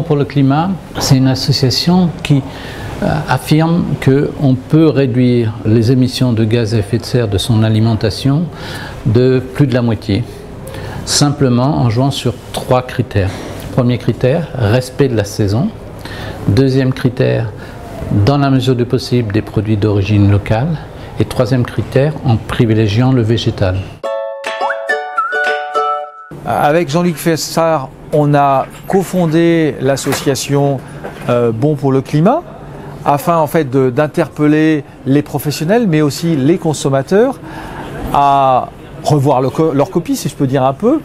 pour le climat, c'est une association qui affirme qu'on peut réduire les émissions de gaz à effet de serre de son alimentation de plus de la moitié, simplement en jouant sur 3 critères. Premier critère, respect de la saison. Deuxième critère, dans la mesure du possible, des produits d'origine locale. Et troisième critère, en privilégiant le végétal. Avec Jean-Luc Fessard, on a cofondé l'association Bon pour le climat, afin en fait d'interpeller les professionnels, mais aussi les consommateurs, à revoir leur copie, si je peux dire un peu,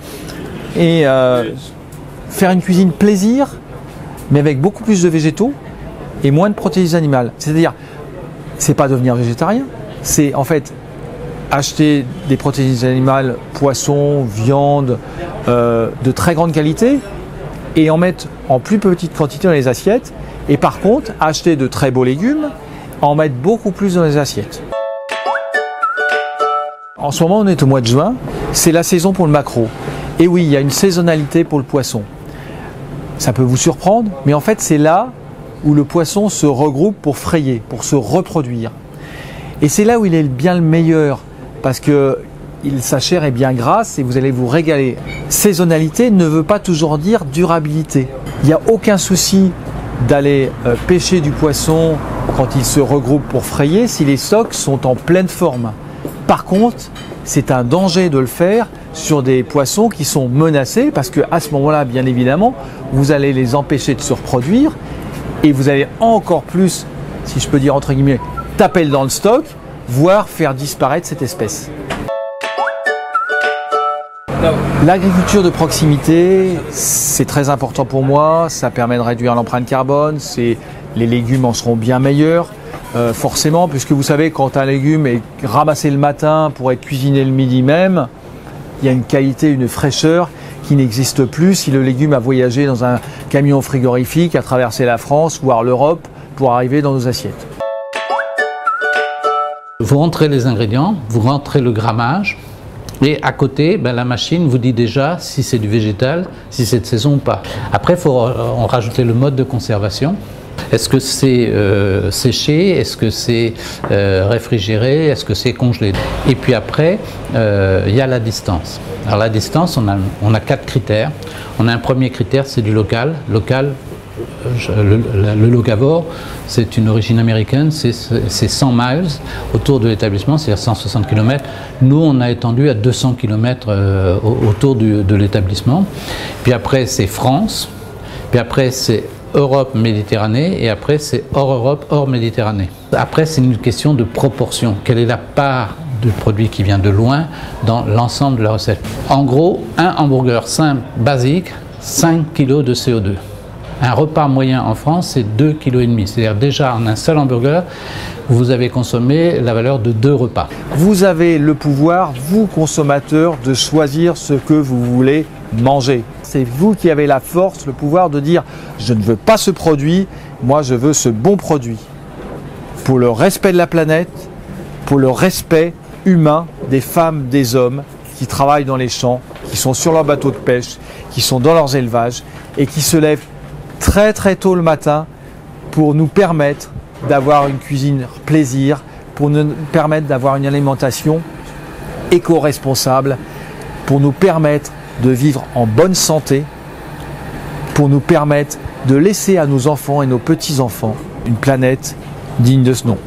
et faire une cuisine plaisir, mais avec beaucoup plus de végétaux et moins de protéines animales. C'est-à-dire, c'est pas devenir végétarien, c'est en fait acheter des protéines animales, poissons, viande, de très grande qualité, et en mettre en plus petite quantité dans les assiettes, et par contre acheter de très beaux légumes, en mettre beaucoup plus dans les assiettes. En ce moment on est au mois de juin, c'est la saison pour le maquereau. Et oui, il y a une saisonnalité pour le poisson. Ça peut vous surprendre, mais en fait c'est là où le poisson se regroupe pour frayer, pour se reproduire. Et c'est là où il est bien le meilleur, parce que sa chair est bien grasse et vous allez vous régaler. Saisonnalité ne veut pas toujours dire durabilité. Il n'y a aucun souci d'aller pêcher du poisson quand il se regroupe pour frayer si les stocks sont en pleine forme. Par contre, c'est un danger de le faire sur des poissons qui sont menacés, parce qu'à ce moment-là, bien évidemment, vous allez les empêcher de se reproduire et vous allez encore plus, si je peux dire entre guillemets, taper dans le stock, voire faire disparaître cette espèce. L'agriculture de proximité, c'est très important pour moi, ça permet de réduire l'empreinte carbone, les légumes en seront bien meilleurs, forcément, puisque vous savez, quand un légume est ramassé le matin pour être cuisiné le midi même, il y a une qualité, une fraîcheur qui n'existe plus si le légume a voyagé dans un camion frigorifique, a traversé la France, voire l'Europe, pour arriver dans nos assiettes. Vous rentrez les ingrédients, vous rentrez le grammage, et à côté, la machine vous dit déjà si c'est du végétal, si c'est de saison ou pas. Après, il faut en rajouter le mode de conservation. Est-ce que c'est séché? Est-ce que c'est réfrigéré? Est-ce que c'est congelé? Et puis après, il y a la distance. Alors la distance, on a 4 critères. On a un premier critère, c'est du local. Le locavore, c'est une origine américaine, c'est 100 miles autour de l'établissement, c'est-à-dire 160 km. Nous, on a étendu à 200 km autour de l'établissement. Puis après, c'est France. Puis après, c'est Europe, Méditerranée. Et après, c'est hors Europe, hors Méditerranée. Après, c'est une question de proportion. Quelle est la part de produit qui vient de loin dans l'ensemble de la recette? En gros, un hamburger simple, basique, 5 kg de CO2. Un repas moyen en France, c'est 2,5 kg. C'est-à-dire déjà en un seul hamburger, vous avez consommé la valeur de 2 repas. Vous avez le pouvoir, vous consommateurs, de choisir ce que vous voulez manger. C'est vous qui avez la force, le pouvoir de dire « je ne veux pas ce produit, moi je veux ce bon produit ». Pour le respect de la planète, pour le respect humain des femmes, des hommes qui travaillent dans les champs, qui sont sur leurs bateaux de pêche, qui sont dans leurs élevages et qui se lèvent très très tôt le matin pour nous permettre d'avoir une cuisine plaisir, pour nous permettre d'avoir une alimentation éco-responsable, pour nous permettre de vivre en bonne santé, pour nous permettre de laisser à nos enfants et nos petits-enfants une planète digne de ce nom.